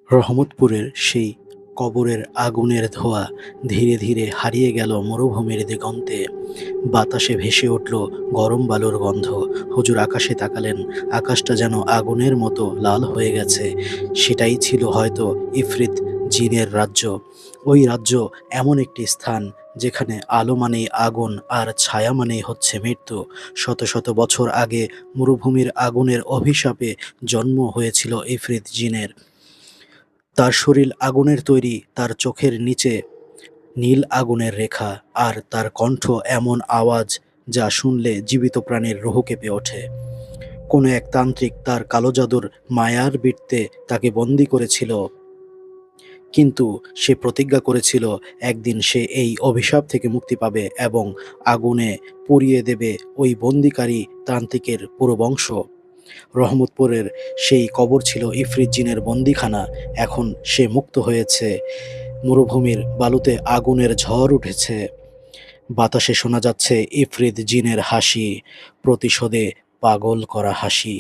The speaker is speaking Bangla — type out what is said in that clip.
রহমতপুরের সেই কবরের আগুনের ধোঁয়া ধীরে ধীরে হারিয়ে গেল মরুভূমির দিগন্তে। বাতাসে ভেসে উঠল গরম বালুর গন্ধ। হুজুর আকাশে তাকালেন, আকাশটা যেন আগুনের মতো লাল হয়ে গেছে। সেটাই ছিল হয়তো ইফরিত জিনের রাজ্য। ওই রাজ্য এমন একটি স্থান যেখানে আলো মানেই আগুন আর ছায়া মানেই হচ্ছে মৃত্যু। শত শত বছর আগে মরুভূমির আগুনের অভিশাপে জন্ম হয়েছিল ইফরিত জিনের। তার শরীর আগুনের তৈরি, তার চোখের নিচে নীল আগুনের রেখা, আর তার কণ্ঠ এমন আওয়াজ যা শুনলে জীবিত প্রাণীর রুহ কেঁপে ওঠে। কোনো এক তান্ত্রিক তার কালো জাদুর মায়ার বৃত্তে তাকে বন্দী করেছিল, কিন্তু সে প্রতিজ্ঞা করেছিল একদিন সে এই অভিশাপ থেকে মুক্তি পাবে এবং আগুনে পুড়িয়ে দেবে ওই বন্দিকারী তান্ত্রিকের পুরো বংশ। রহমতপুরের সেই কবর ছিল ইফরিত জিনের বন্দিখানা। এখন সে মুক্ত হয়েছে। মরুভূমির বালুতে আগুনের ঝড় উঠেছে। বাতাসে শোনা যাচ্ছে ইফরিত জিনের হাসি, প্রতিশোধে পাগল করা হাসি।